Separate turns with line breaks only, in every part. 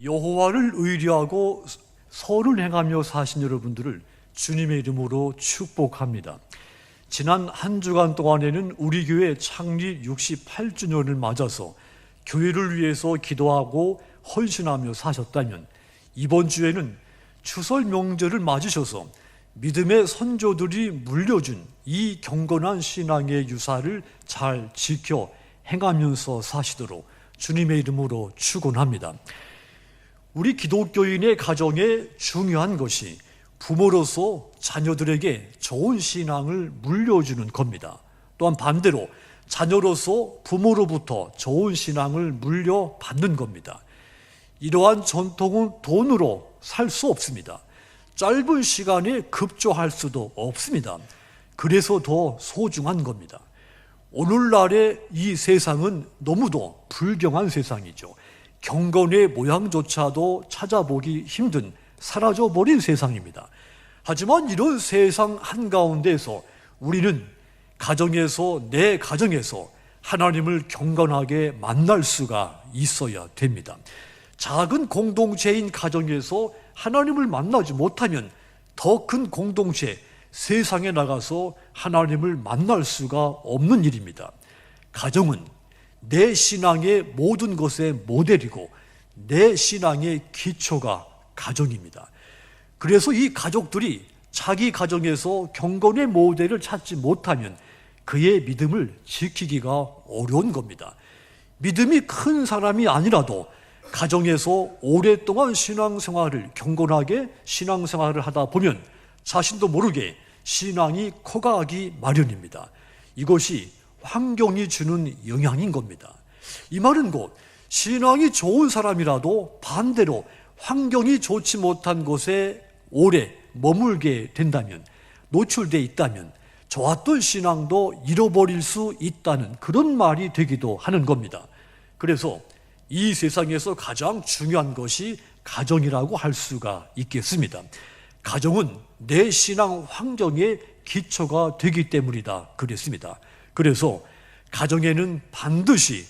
여호와를 의뢰하고 선을 행하며 사신 여러분들을 주님의 이름으로 축복합니다. 지난 한 주간 동안에는 우리 교회 창립 68주년을 맞아서 교회를 위해서 기도하고 헌신하며 사셨다면, 이번 주에는 추설 명절을 맞으셔서 믿음의 선조들이 물려준 이 경건한 신앙의 유사를 잘 지켜 행하면서 사시도록 주님의 이름으로 축원합니다. 우리 기독교인의 가정에 중요한 것이 부모로서 자녀들에게 좋은 신앙을 물려주는 겁니다. 또한 반대로 자녀로서 부모로부터 좋은 신앙을 물려받는 겁니다. 이러한 전통은 돈으로 살 수 없습니다. 짧은 시간에 급조할 수도 없습니다. 그래서 더 소중한 겁니다. 오늘날의 이 세상은 너무도 불경한 세상이죠. 경건의 모양조차도 찾아보기 힘든 사라져버린 세상입니다. 하지만 이런 세상 한가운데서 우리는 내 가정에서 하나님을 경건하게 만날 수가 있어야 됩니다. 작은 공동체인 가정에서 하나님을 만나지 못하면 더 큰 공동체, 세상에 나가서 하나님을 만날 수가 없는 일입니다. 가정은 내 신앙의 모든 것의 모델이고 내 신앙의 기초가 가정입니다. 그래서 이 가족들이 자기 가정에서 경건의 모델을 찾지 못하면 그의 믿음을 지키기가 어려운 겁니다. 믿음이 큰 사람이 아니라도 가정에서 오랫동안 경건하게 신앙생활을 하다 보면 자신도 모르게 신앙이 커가기 마련입니다. 이것이 환경이 주는 영향인 겁니다. 이 말은 곧 신앙이 좋은 사람이라도 반대로 환경이 좋지 못한 곳에 오래 머물게 된다면, 노출되어 있다면 좋았던 신앙도 잃어버릴 수 있다는 그런 말이 되기도 하는 겁니다. 그래서 이 세상에서 가장 중요한 것이 가정이라고 할 수가 있겠습니다. 가정은 내 신앙 환경의 기초가 되기 때문이다 그랬습니다. 그래서 가정에는 반드시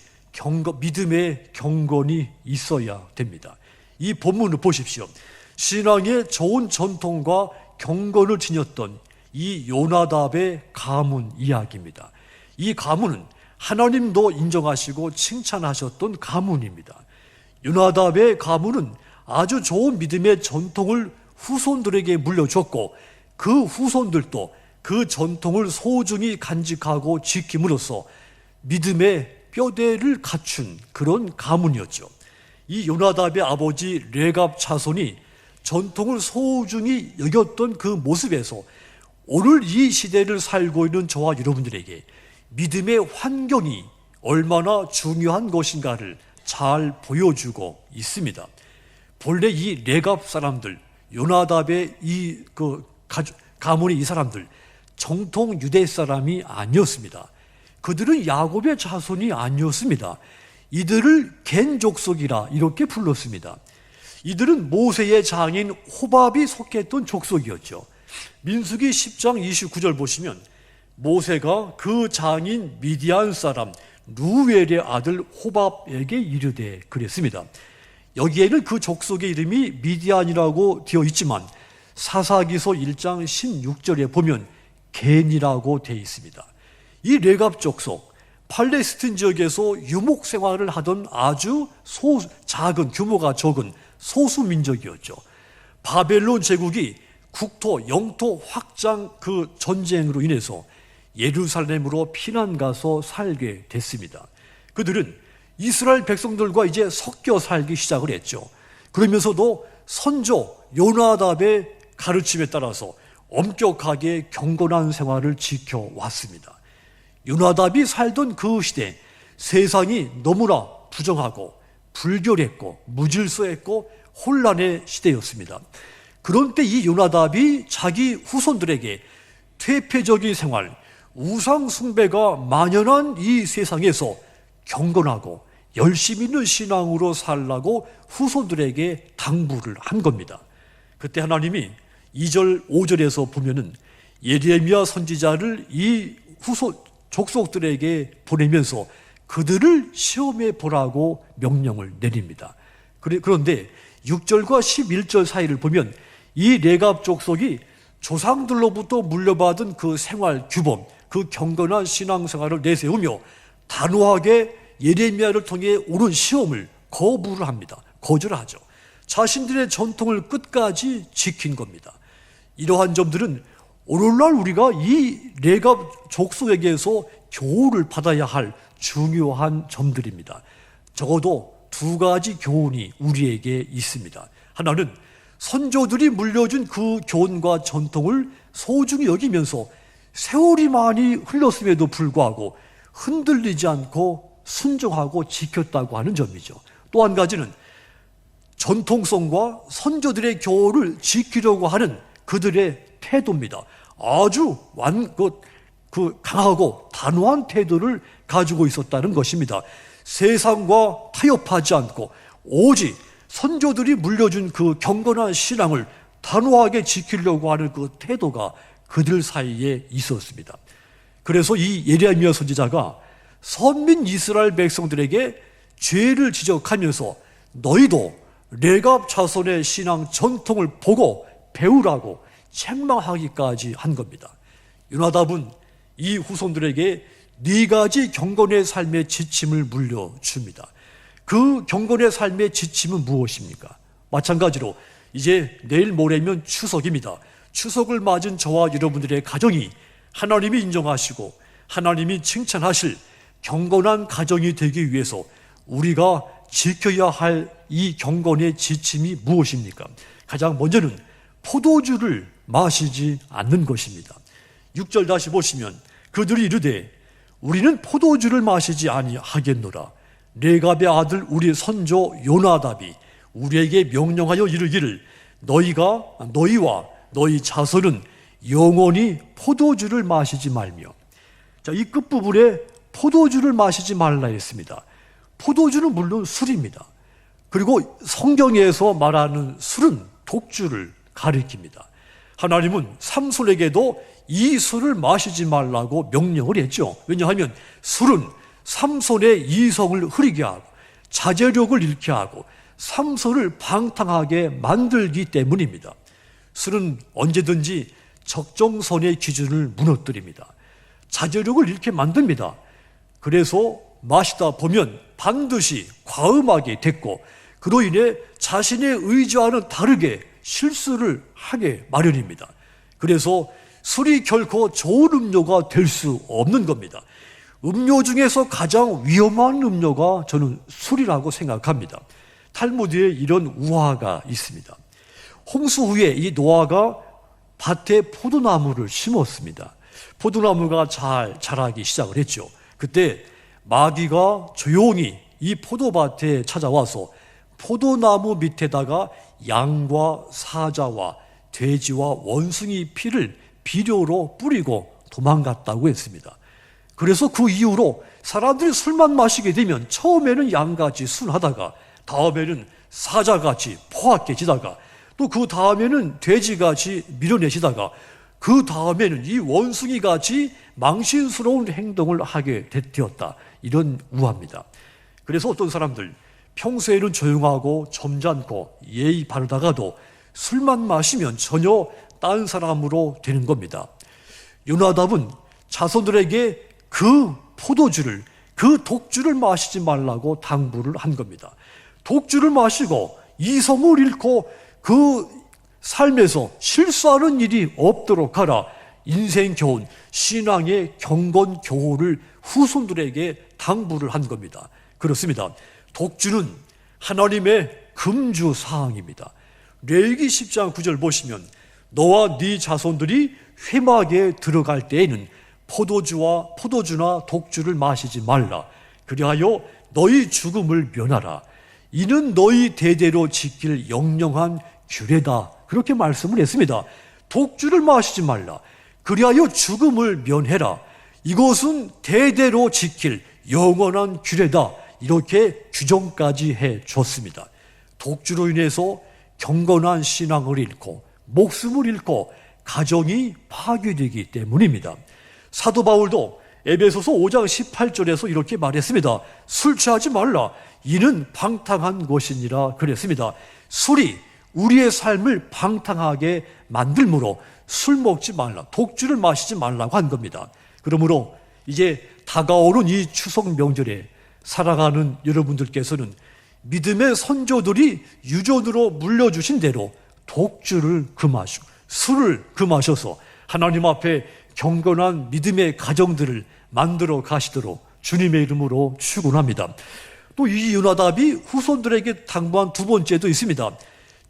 믿음의 경건이 있어야 됩니다. 이 본문을 보십시오. 신앙의 좋은 전통과 경건을 지녔던 이 요나답의 가문 이야기입니다. 이 가문은 하나님도 인정하시고 칭찬하셨던 가문입니다. 요나답의 가문은 아주 좋은 믿음의 전통을 후손들에게 물려줬고, 그 후손들도 그 전통을 소중히 간직하고 지킴으로써 믿음의 뼈대를 갖춘 그런 가문이었죠. 이 요나답의 아버지 레갑 자손이 전통을 소중히 여겼던 그 모습에서 오늘 이 시대를 살고 있는 저와 여러분들에게 믿음의 환경이 얼마나 중요한 것인가를 잘 보여주고 있습니다. 본래 이 레갑 사람들, 요나답의 가문의 이 사람들, 정통 유대 사람이 아니었습니다. 그들은 야곱의 자손이 아니었습니다. 이들을 겐 족속이라 이렇게 불렀습니다. 이들은 모세의 장인 호밥이 속했던 족속이었죠. 민수기 10장 29절 보시면 모세가 그 장인 미디안 사람 루엘의 아들 호밥에게 이르되 그랬습니다. 여기에는 그 족속의 이름이 미디안이라고 되어 있지만 사사기서 1장 16절에 보면 겐이라고 되어 있습니다. 이 레갑 족속, 팔레스틴 지역에서 유목 생활을 하던 아주 작은, 규모가 적은 소수 민족이었죠. 바벨론 제국이 영토 확장 그 전쟁으로 인해서 예루살렘으로 피난 가서 살게 됐습니다. 그들은 이스라엘 백성들과 이제 섞여 살기 시작을 했죠. 그러면서도 선조 요나답의 가르침에 따라서 엄격하게 경건한 생활을 지켜왔습니다. 요나답이 살던 그 시대, 세상이 너무나 부정하고 불결했고 무질서했고 혼란의 시대였습니다. 그런 때 이 요나답이 자기 후손들에게 퇴폐적인 생활, 우상 숭배가 만연한 이 세상에서 경건하고 열심 있는 신앙으로 살라고 후손들에게 당부를 한 겁니다. 그때 하나님이 2절, 5절에서 보면은 예레미야 선지자를 이 족속들에게 보내면서 그들을 시험해 보라고 명령을 내립니다. 그런데 6절과 11절 사이를 보면 이 레갑 족속이 조상들로부터 물려받은 그 생활 규범, 그 경건한 신앙생활을 내세우며 단호하게 예레미야를 통해 오른 시험을 거부를 합니다. 거절을 하죠. 자신들의 전통을 끝까지 지킨 겁니다. 이러한 점들은 오늘날 우리가 이 레갑 족속에게서 교훈을 받아야 할 중요한 점들입니다. 적어도 두 가지 교훈이 우리에게 있습니다. 하나는 선조들이 물려준 그 교훈과 전통을 소중히 여기면서 세월이 많이 흘렀음에도 불구하고 흔들리지 않고 순종하고 지켰다고 하는 점이죠. 또 한 가지는 전통성과 선조들의 교훈을 지키려고 하는 그들의 태도입니다. 아주 강하고 단호한 태도를 가지고 있었다는 것입니다. 세상과 타협하지 않고 오직 선조들이 물려준 그 경건한 신앙을 단호하게 지키려고 하는 그 태도가 그들 사이에 있었습니다. 그래서 이 예레미야 선지자가 선민 이스라엘 백성들에게 죄를 지적하면서 너희도 레갑 자손의 신앙 전통을 보고 배우라고 책망하기까지 한 겁니다. 요나답은 이 후손들에게 네 가지 경건의 삶의 지침을 물려줍니다. 그 경건의 삶의 지침은 무엇입니까? 마찬가지로 이제 내일 모레면 추석입니다. 추석을 맞은 저와 여러분들의 가정이 하나님이 인정하시고 하나님이 칭찬하실 경건한 가정이 되기 위해서 우리가 지켜야 할 이 경건의 지침이 무엇입니까? 가장 먼저는 포도주를 마시지 않는 것입니다. 6절 다시 보시면 그들이 이르되 우리는 포도주를 마시지 아니하겠노라. 레갑의 아들 우리 선조 요나답이 우리에게 명령하여 이르기를 너희와 너희 자손은 영원히 포도주를 마시지 말며. 자, 이 끝부분에 포도주를 마시지 말라 했습니다. 포도주는 물론 술입니다. 그리고 성경에서 말하는 술은 독주를 가리킵니다. 하나님은 삼손에게도 이 술을 마시지 말라고 명령을 했죠. 왜냐하면 술은 삼손의 이성을 흐리게 하고 자제력을 잃게 하고 삼손을 방탕하게 만들기 때문입니다. 술은 언제든지 적정선의 기준을 무너뜨립니다. 자제력을 잃게 만듭니다. 그래서 마시다 보면 반드시 과음하게 됐고 그로 인해 자신의 의지와는 다르게 실수를 하게 마련입니다. 그래서 술이 결코 좋은 음료가 될 수 없는 겁니다. 음료 중에서 가장 위험한 음료가 저는 술이라고 생각합니다. 탈무드에 이런 우화가 있습니다. 홍수 후에 이 노아가 밭에 포도나무를 심었습니다. 포도나무가 잘 자라기 시작을 했죠. 그때 마귀가 조용히 이 포도밭에 찾아와서 포도나무 밑에다가 양과 사자와 돼지와 원숭이 피를 비료로 뿌리고 도망갔다고 했습니다. 그래서 그 이후로 사람들이 술만 마시게 되면 처음에는 양같이 순하다가 다음에는 사자같이 포악해지다가 또 그 다음에는 돼지같이 밀어내시다가 그 다음에는 이 원숭이같이 망신스러운 행동을 하게 되었다. 이런 우화입니다. 그래서 어떤 사람들 평소에는 조용하고 점잖고 예의 바르다가도 술만 마시면 전혀 딴 사람으로 되는 겁니다. 요나답은 자손들에게 그 포도주를, 그 독주를 마시지 말라고 당부를 한 겁니다. 독주를 마시고 이성을 잃고 그 삶에서 실수하는 일이 없도록 하라. 인생 교훈, 신앙의 경건 교훈을 후손들에게 당부를 한 겁니다. 그렇습니다. 독주는 하나님의 금주 사항입니다. 레위기 10장 9절 보시면 너와 네 자손들이 회막에 들어갈 때에는 포도주나 독주를 마시지 말라. 그리하여 너희 죽음을 면하라. 이는 너희 대대로 지킬 영영한 규례다. 그렇게 말씀을 했습니다. 독주를 마시지 말라. 그리하여 죽음을 면해라. 이것은 대대로 지킬 영원한 규례다. 이렇게 규정까지 해줬습니다. 독주로 인해서 경건한 신앙을 잃고 목숨을 잃고 가정이 파괴되기 때문입니다. 사도 바울도 에베소서 5장 18절에서 이렇게 말했습니다. 술 취하지 말라. 이는 방탕한 것이니라 그랬습니다. 술이 우리의 삶을 방탕하게 만들므로 술 먹지 말라, 독주를 마시지 말라고 한 겁니다. 그러므로 이제 다가오는 이 추석 명절에 살아가는 여러분들께서는 믿음의 선조들이 유전으로 물려주신 대로 독주를 금하시고 술을 금하셔서 하나님 앞에 경건한 믿음의 가정들을 만들어 가시도록 주님의 이름으로 축원합니다. 또 이 요나답이 후손들에게 당부한 두 번째도 있습니다.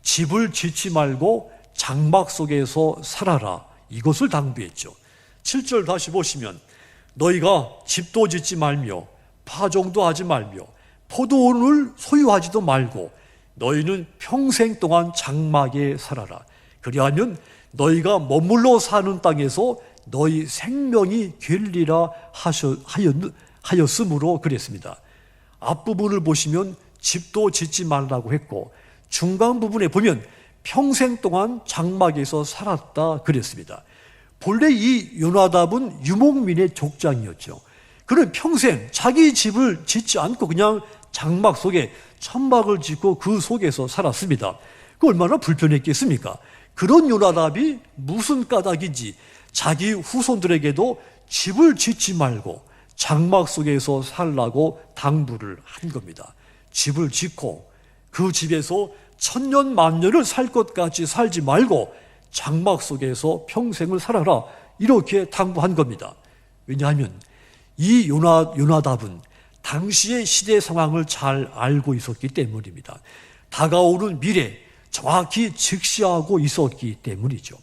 집을 짓지 말고 장막 속에서 살아라. 이것을 당부했죠. 7절 다시 보시면 너희가 집도 짓지 말며 파종도 하지 말며 포도원을 소유하지도 말고 너희는 평생 동안 장막에 살아라. 그리하면 너희가 머물러 사는 땅에서 너희 생명이 되리라 하였으므로 그랬습니다. 앞부분을 보시면 집도 짓지 말라고 했고 중간 부분에 보면 평생 동안 장막에서 살았다 그랬습니다. 본래 이 요나답은 유목민의 족장이었죠. 그는 평생 자기 집을 짓지 않고 그냥 장막 속에 천막을 짓고 그 속에서 살았습니다. 그 얼마나 불편했겠습니까? 그런 요나답이 무슨 까닭인지 자기 후손들에게도 집을 짓지 말고 장막 속에서 살라고 당부를 한 겁니다. 집을 짓고 그 집에서 천년 만년을 살 것 같이 살지 말고 장막 속에서 평생을 살아라, 이렇게 당부한 겁니다. 왜냐하면 이 요나답은 당시의 시대 상황을 잘 알고 있었기 때문입니다. 다가오는 미래 정확히 직시하고 있었기 때문이죠.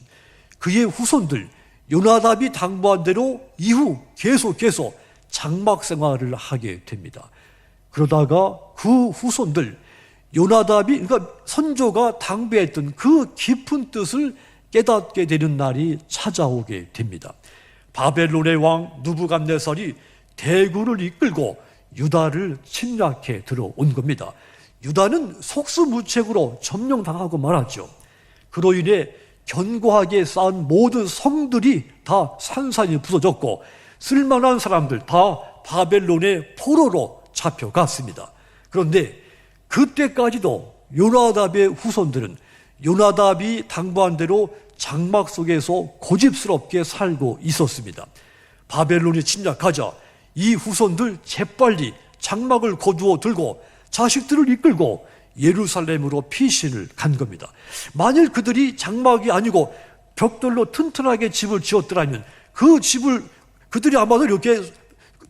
그의 후손들 요나답이 당부한 대로 이후 계속해서 장막 생활을 하게 됩니다. 그러다가 그 후손들 요나답이, 그러니까 선조가 당부했던 그 깊은 뜻을 깨닫게 되는 날이 찾아오게 됩니다. 바벨론의 왕 느부갓네살이 대군을 이끌고 유다를 침략해 들어온 겁니다. 유다는 속수무책으로 점령당하고 말았죠. 그로 인해 견고하게 쌓은 모든 성들이 다 산산이 부서졌고 쓸만한 사람들 다 바벨론의 포로로 잡혀갔습니다. 그런데 그때까지도 요나답의 후손들은 요나답이 당부한 대로 장막 속에서 고집스럽게 살고 있었습니다. 바벨론이 침략하자 이 후손들 재빨리 장막을 거두어 들고 자식들을 이끌고 예루살렘으로 피신을 간 겁니다. 만일 그들이 장막이 아니고 벽돌로 튼튼하게 집을 지었더라면 그 집을 그들이 아마도 이렇게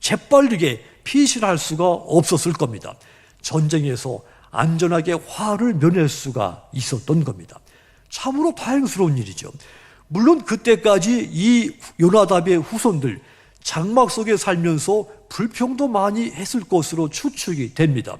재빨리게 피신할 수가 없었을 겁니다. 전쟁에서 안전하게 화를 면할 수가 있었던 겁니다. 참으로 다행스러운 일이죠. 물론 그때까지 이 요나답의 후손들 장막 속에 살면서 불평도 많이 했을 것으로 추측이 됩니다.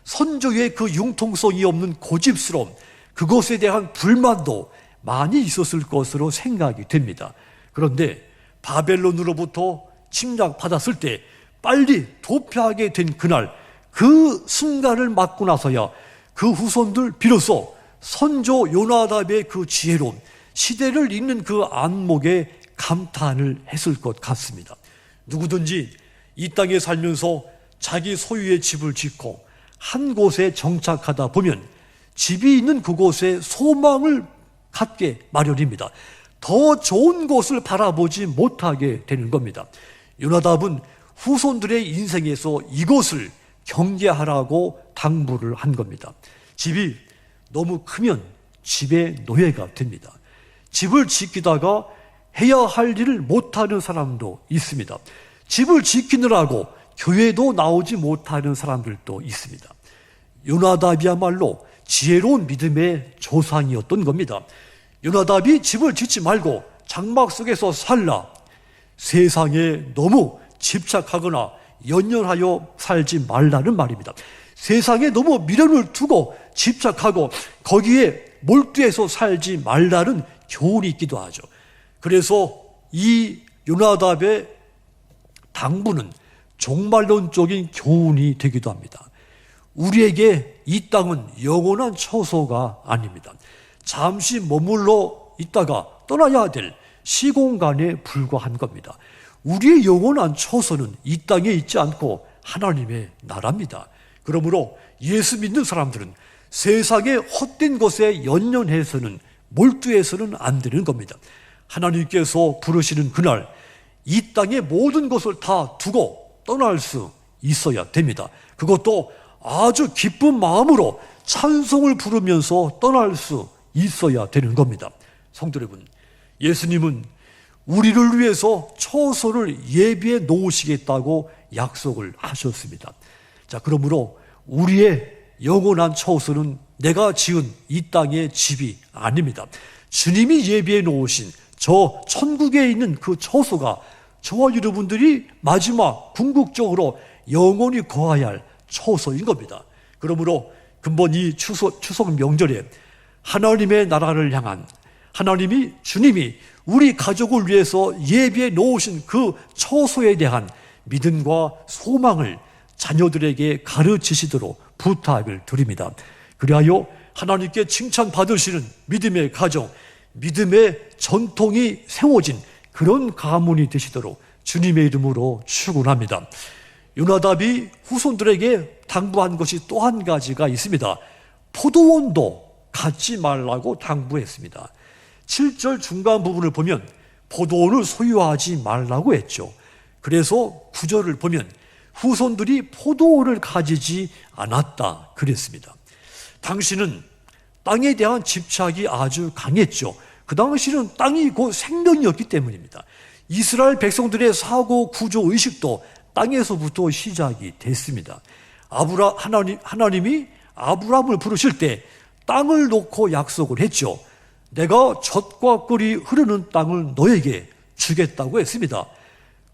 선조의 그 융통성이 없는 고집스러움, 그것에 대한 불만도 많이 있었을 것으로 생각이 됩니다. 그런데 바벨론으로부터 침략받았을 때 빨리 도피하게 된 그날, 그 순간을 맞고 나서야 그 후손들 비로소 선조 요나답의 그 지혜로움, 시대를 읽는 그 안목에 감탄을 했을 것 같습니다. 누구든지 이 땅에 살면서 자기 소유의 집을 짓고 한 곳에 정착하다 보면 집이 있는 그곳에 소망을 갖게 마련입니다. 더 좋은 곳을 바라보지 못하게 되는 겁니다. 요나답은 후손들의 인생에서 이것을 경계하라고 당부를 한 겁니다. 집이 너무 크면 집의 노예가 됩니다. 집을 지키다가 해야 할 일을 못하는 사람도 있습니다. 집을 지키느라고 교회도 나오지 못하는 사람들도 있습니다. 요나답이야말로 지혜로운 믿음의 조상이었던 겁니다. 요나답이 집을 짓지 말고 장막 속에서 살라, 세상에 너무 집착하거나 연연하여 살지 말라는 말입니다. 세상에 너무 미련을 두고 집착하고 거기에 몰두해서 살지 말라는 교훈이 있기도 하죠. 그래서 이 요나답의 당부는 종말론적인 교훈이 되기도 합니다. 우리에게 이 땅은 영원한 처소가 아닙니다. 잠시 머물러 있다가 떠나야 될 시공간에 불과한 겁니다. 우리의 영원한 처소는 이 땅에 있지 않고 하나님의 나라입니다. 그러므로 예수 믿는 사람들은 세상의 헛된 것에 연연해서는 몰두해서는 안 되는 겁니다. 하나님께서 부르시는 그날 이 땅의 모든 것을 다 두고 떠날 수 있어야 됩니다. 그것도 아주 기쁜 마음으로 찬송을 부르면서 떠날 수 있어야 되는 겁니다. 성도 여러분, 예수님은 우리를 위해서 처소를 예비해 놓으시겠다고 약속을 하셨습니다. 자, 그러므로 우리의 영원한 처소는 내가 지은 이 땅의 집이 아닙니다. 주님이 예비해 놓으신 저 천국에 있는 그 처소가 저와 여러분들이 마지막 궁극적으로 영원히 거해야 할 처소인 겁니다. 그러므로 근본 이 추석 명절에 하나님의 나라를 향한 주님이 우리 가족을 위해서 예비해 놓으신 그 처소에 대한 믿음과 소망을 자녀들에게 가르치시도록 부탁을 드립니다. 그리하여 하나님께 칭찬받으시는 믿음의 가정, 믿음의 전통이 세워진 그런 가문이 되시도록 주님의 이름으로 축원합니다. 요나답이 후손들에게 당부한 것이 또 한 가지가 있습니다. 포도원도 갖지 말라고 당부했습니다. 7절 중간 부분을 보면 포도원을 소유하지 말라고 했죠. 그래서 9절을 보면 후손들이 포도원을 가지지 않았다 그랬습니다. 당시는 땅에 대한 집착이 아주 강했죠. 그 당시는 땅이 곧 생명이었기 때문입니다. 이스라엘 백성들의 사고 구조 의식도 땅에서부터 시작이 됐습니다. 하나님이 아브라함을 부르실 때 땅을 놓고 약속을 했죠. 내가 젖과 꿀이 흐르는 땅을 너에게 주겠다고 했습니다.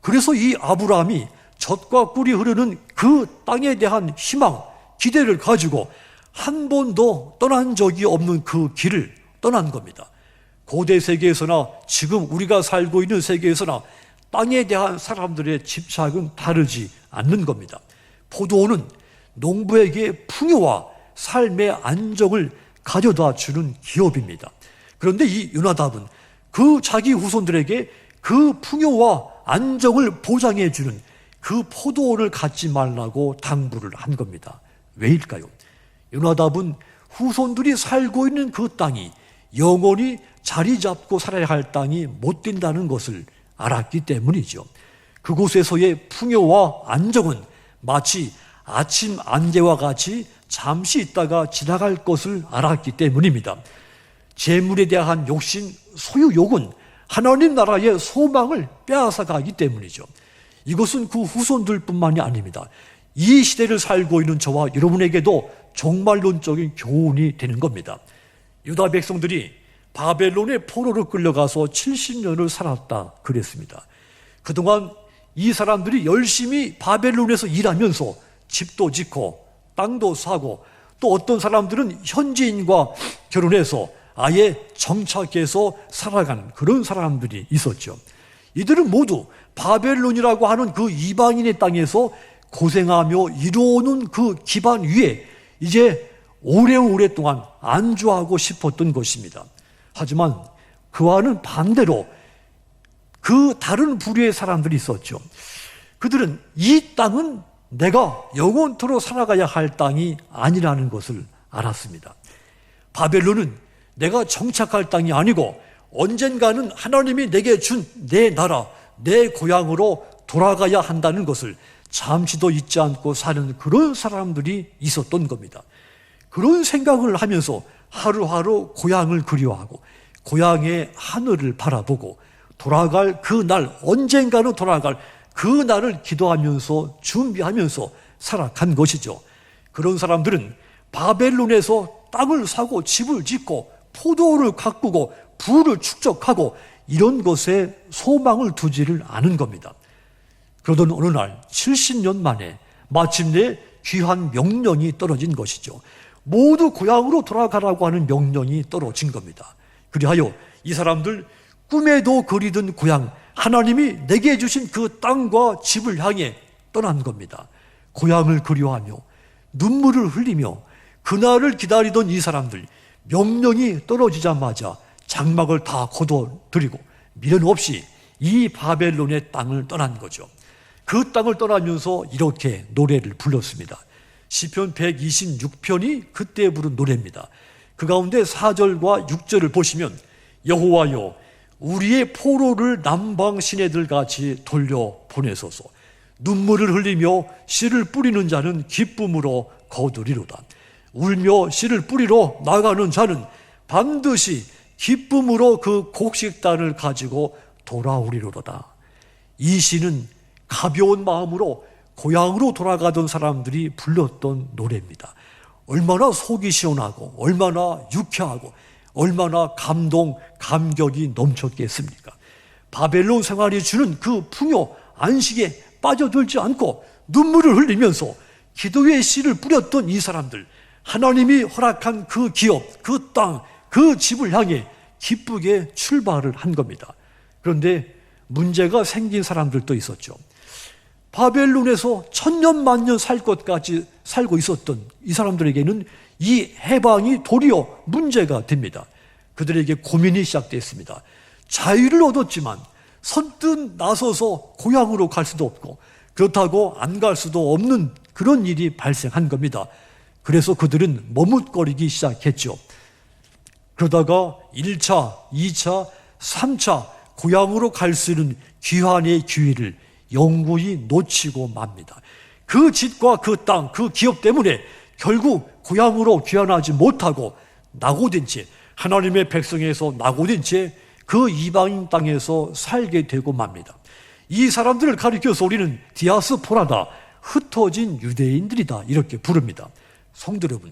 그래서 이 아브라함이 젖과 꿀이 흐르는 그 땅에 대한 희망, 기대를 가지고 한 번도 떠난 적이 없는 그 길을 떠난 겁니다. 고대 세계에서나 지금 우리가 살고 있는 세계에서나 땅에 대한 사람들의 집착은 다르지 않는 겁니다. 포도원은 농부에게 풍요와 삶의 안정을 가져다 주는 기업입니다. 그런데 이 요나답은 그 자기 후손들에게 그 풍요와 안정을 보장해 주는 그 포도원을 갖지 말라고 당부를 한 겁니다. 왜일까요? 요나답은 후손들이 살고 있는 그 땅이 영원히 자리 잡고 살아야 할 땅이 못 된다는 것을 알았기 때문이죠. 그곳에서의 풍요와 안정은 마치 아침 안개와 같이 잠시 있다가 지나갈 것을 알았기 때문입니다. 재물에 대한 욕심, 소유욕은 하나님 나라의 소망을 빼앗아 가기 때문이죠. 이것은 그 후손들뿐만이 아닙니다. 이 시대를 살고 있는 저와 여러분에게도 종말론적인 교훈이 되는 겁니다. 유다 백성들이 바벨론의 포로로 끌려가서 70년을 살았다 그랬습니다. 그동안 이 사람들이 열심히 바벨론에서 일하면서 집도 짓고 땅도 사고 또 어떤 사람들은 현지인과 결혼해서 아예 정착해서 살아간 그런 사람들이 있었죠. 이들은 모두 바벨론이라고 하는 그 이방인의 땅에서 고생하며 이루어오는 그 기반 위에 이제 오래오랫동안 안주하고 싶었던 것입니다. 하지만 그와는 반대로 그 다른 부류의 사람들이 있었죠. 그들은 이 땅은 내가 영원토록 살아가야 할 땅이 아니라는 것을 알았습니다. 바벨론은 내가 정착할 땅이 아니고 언젠가는 하나님이 내게 준 내 나라, 내 고향으로 돌아가야 한다는 것을 잠시도 잊지 않고 사는 그런 사람들이 있었던 겁니다. 그런 생각을 하면서 하루하루 고향을 그리워하고 고향의 하늘을 바라보고 돌아갈 그 날, 언젠가는 돌아갈 그 날을 기도하면서 준비하면서 살아간 것이죠. 그런 사람들은 바벨론에서 땅을 사고 집을 짓고 포도를 가꾸고 부를 축적하고 이런 것에 소망을 두지를 않은 겁니다. 그러던 어느 날 70년 만에 마침내 귀한 명령이 떨어진 것이죠. 모두 고향으로 돌아가라고 하는 명령이 떨어진 겁니다. 그리하여 이 사람들 꿈에도 그리던 고향, 하나님이 내게 주신 그 땅과 집을 향해 떠난 겁니다. 고향을 그리워하며 눈물을 흘리며 그날을 기다리던 이 사람들, 명령이 떨어지자마자 장막을 다 거둬들이고 미련 없이 이 바벨론의 땅을 떠난 거죠. 그 땅을 떠나면서 이렇게 노래를 불렀습니다. 시편 126편이 그때 부른 노래입니다. 그 가운데 4절과 6절을 보시면 여호와여 우리의 포로를 남방 시내들 같이 돌려보내소서. 눈물을 흘리며 씨를 뿌리는 자는 기쁨으로 거두리로다. 울며 씨를 뿌리러 나가는 자는 반드시 기쁨으로 그 곡식단을 가지고 돌아오리로다. 이 시는 가벼운 마음으로 고향으로 돌아가던 사람들이 불렀던 노래입니다. 얼마나 속이 시원하고 얼마나 유쾌하고 얼마나 감격이 넘쳤겠습니까? 바벨론 생활이 주는 그 풍요, 안식에 빠져들지 않고 눈물을 흘리면서 기도의 씨를 뿌렸던 이 사람들, 하나님이 허락한 그 기업, 그 땅, 그 집을 향해 기쁘게 출발을 한 겁니다. 그런데 문제가 생긴 사람들도 있었죠. 바벨론에서 천년만년 살 것까지 살고 있었던 이 사람들에게는 이 해방이 도리어 문제가 됩니다. 그들에게 고민이 시작됐습니다. 자유를 얻었지만 선뜻 나서서 고향으로 갈 수도 없고 그렇다고 안 갈 수도 없는 그런 일이 발생한 겁니다. 그래서 그들은 머뭇거리기 시작했죠. 그러다가 1차, 2차, 3차 고향으로 갈 수 있는 귀환의 기회를 영구히 놓치고 맙니다. 그 집과 그 땅, 그 기업 때문에 결국 고향으로 귀환하지 못하고 낙오된 채, 하나님의 백성에서 낙오된 채 그 이방인 땅에서 살게 되고 맙니다. 이 사람들을 가리켜서 우리는 디아스포라다, 흩어진 유대인들이다 이렇게 부릅니다. 성도 여러분,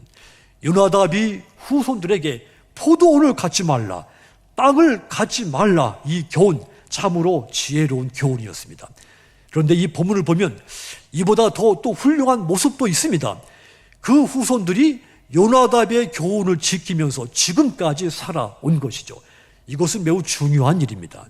요나답이 후손들에게 포도원을 갖지 말라, 땅을 갖지 말라, 이 교훈 참으로 지혜로운 교훈이었습니다. 그런데 이 본문을 보면 이보다 더 또 훌륭한 모습도 있습니다. 그 후손들이 요나답의 교훈을 지키면서 지금까지 살아온 것이죠. 이것은 매우 중요한 일입니다.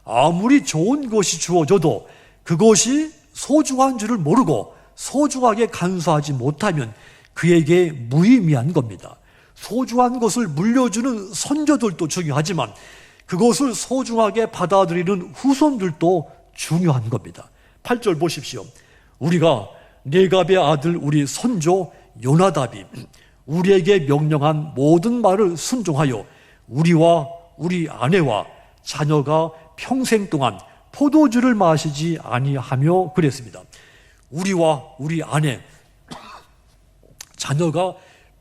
아무리 좋은 것이 주어져도 그것이 소중한 줄을 모르고 소중하게 간수하지 못하면 그에게 무의미한 겁니다. 소중한 것을 물려주는 선조들도 중요하지만 그것을 소중하게 받아들이는 후손들도 중요한 겁니다. 8절 보십시오. 우리가 네갑의 아들 우리 선조 요나답이 우리에게 명령한 모든 말을 순종하여 우리와 우리 아내와 자녀가 평생 동안 포도주를 마시지 아니하며 그랬습니다. 우리와 우리 아내, 자녀가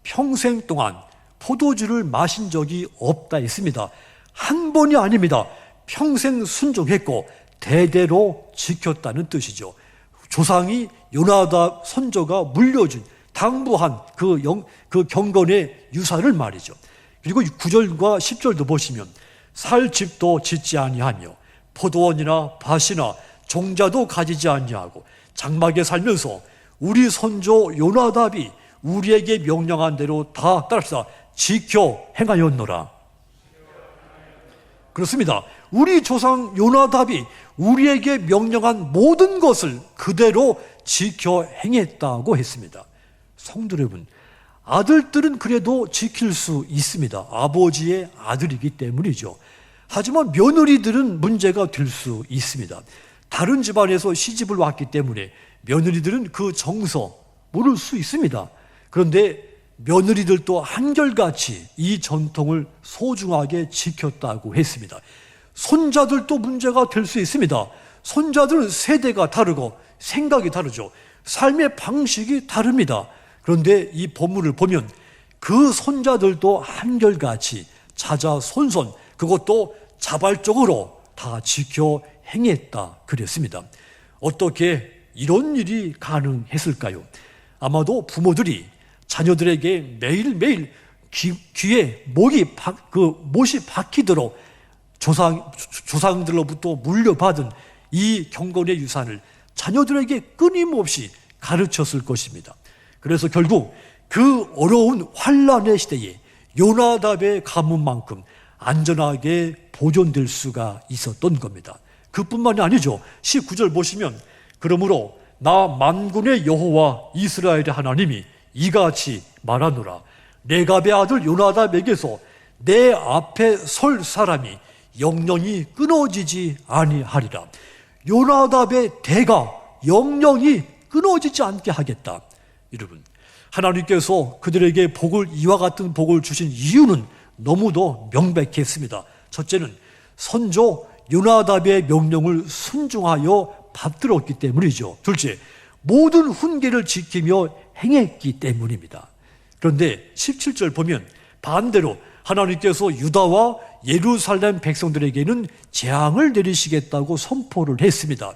평생 동안 포도주를 마신 적이 없다 했습니다. 한 번이 아닙니다. 평생 순종했고 대대로 지켰다는 뜻이죠. 조상이 요나답 선조가 물려준 당부한 그 경건의 유산을 말이죠. 그리고 9절과 10절도 보시면 살 집도 짓지 아니하며 포도원이나 밭이나 종자도 가지지 아니하고 장막에 살면서 우리 선조 요나답이 우리에게 명령한 대로 다 따라서 지켜 행하였노라. 그렇습니다. 우리 조상 요나답이 우리에게 명령한 모든 것을 그대로 지켜 행했다고 했습니다. 성도 여러분, 아들들은 그래도 지킬 수 있습니다. 아버지의 아들이기 때문이죠. 하지만 며느리들은 문제가 될 수 있습니다. 다른 집안에서 시집을 왔기 때문에 며느리들은 그 정서 모를 수 있습니다. 그런데 며느리들도 한결같이 이 전통을 소중하게 지켰다고 했습니다. 손자들도 문제가 될 수 있습니다. 손자들은 세대가 다르고 생각이 다르죠. 삶의 방식이 다릅니다. 그런데 이 본문을 보면 그 손자들도 한결같이 자자손손, 그것도 자발적으로 다 지켜 행했다 그랬습니다. 어떻게 이런 일이 가능했을까요? 아마도 부모들이 자녀들에게 매일매일 귀에 못이 박히도록 조상들로부터 물려받은 이 경건의 유산을 자녀들에게 끊임없이 가르쳤을 것입니다. 그래서 결국 그 어려운 환란의 시대에 요나답의 가문만큼 안전하게 보존될 수가 있었던 겁니다. 그뿐만이 아니죠. 19절 보시면 그러므로 나 만군의 여호와 이스라엘의 하나님이 이같이 말하노라. 네갑의 아들 요나답에게서 내 앞에 설 사람이 영영이 끊어지지 아니하리라. 요나답의 대가 영영이 끊어지지 않게 하겠다. 여러분, 하나님께서 그들에게 복을, 이와 같은 복을 주신 이유는 너무도 명백했습니다. 첫째는 선조 요나답의 명령을 순종하여 받들었기 때문이죠. 둘째, 모든 훈계를 지키며 행했기 때문입니다. 그런데 17절 보면 반대로 하나님께서 유다와 예루살렘 백성들에게는 재앙을 내리시겠다고 선포를 했습니다.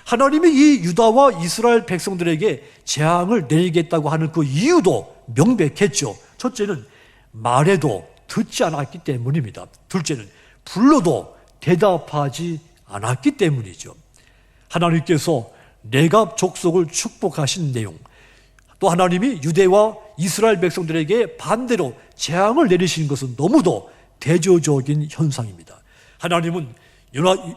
하나님이 이 유다와 이스라엘 백성들에게 재앙을 내리겠다고 하는 그 이유도 명백했죠. 첫째는 말해도 듣지 않았기 때문입니다. 둘째는 불러도 대답하지 않았기 때문이죠. 하나님께서 레갑 족속을 축복하신 내용, 또 하나님이 유대와 이스라엘 백성들에게 반대로 재앙을 내리시는 것은 너무도 대조적인 현상입니다. 하나님은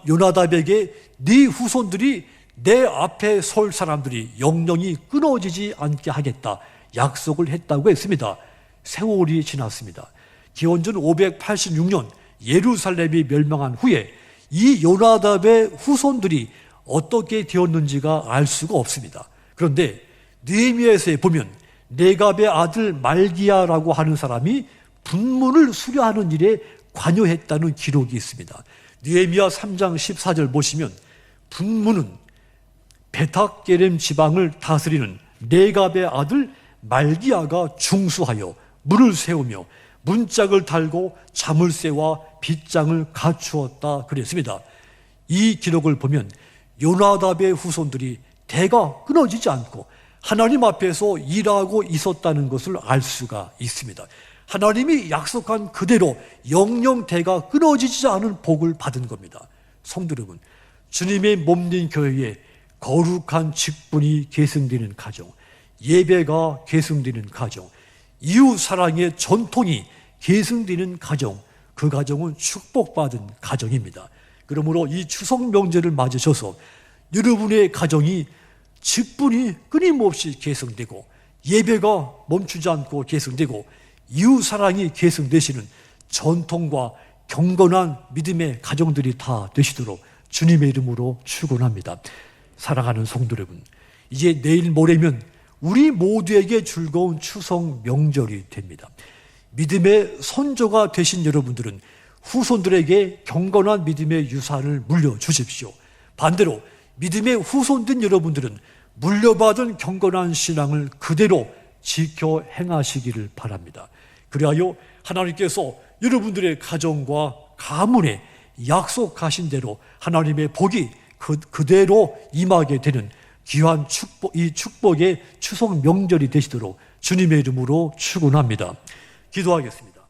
요나답에게 네 후손들이 내 앞에 설 사람들이 영영이 끊어지지 않게 하겠다 약속을 했다고 했습니다. 세월이 지났습니다. 기원전 586년 예루살렘이 멸망한 후에 이 요나답의 후손들이 어떻게 되었는지가 알 수가 없습니다. 그런데 느헤미야서에 보면 레갑의 아들 말기야라고 하는 사람이 분문을 수료하는 일에 관여했다는 기록이 있습니다. 느헤미야 3장 14절 보시면 분문은 베탁게렘 지방을 다스리는 레갑의 아들 말기야가 중수하여 문을 세우며 문짝을 달고 자물쇠와 빗장을 갖추었다 그랬습니다. 이 기록을 보면 요나답의 후손들이 대가 끊어지지 않고 하나님 앞에서 일하고 있었다는 것을 알 수가 있습니다. 하나님이 약속한 그대로 영영 대가 끊어지지 않은 복을 받은 겁니다. 성도 여러분, 주님의 몸된 교회에 거룩한 직분이 계승되는 가정, 예배가 계승되는 가정, 이웃 사랑의 전통이 계승되는 가정, 그 가정은 축복받은 가정입니다. 그러므로 이 추석 명절을 맞으셔서 여러분의 가정이 직분이 끊임없이 계승되고 예배가 멈추지 않고 계승되고 이웃 사랑이 계승되시는 전통과 경건한 믿음의 가정들이 다 되시도록 주님의 이름으로 축원합니다. 사랑하는 성도 여러분, 이제 내일 모레면 우리 모두에게 즐거운 추석 명절이 됩니다. 믿음의 선조가 되신 여러분들은 후손들에게 경건한 믿음의 유산을 물려주십시오. 반대로 믿음의 후손된 여러분들은 물려받은 경건한 신앙을 그대로 지켜 행하시기를 바랍니다. 그리하여 하나님께서 여러분들의 가정과 가문에 약속하신 대로 하나님의 복이 그대로 임하게 되는 귀한 축복, 이 축복의 추석 명절이 되시도록 주님의 이름으로 축원합니다. 기도하겠습니다.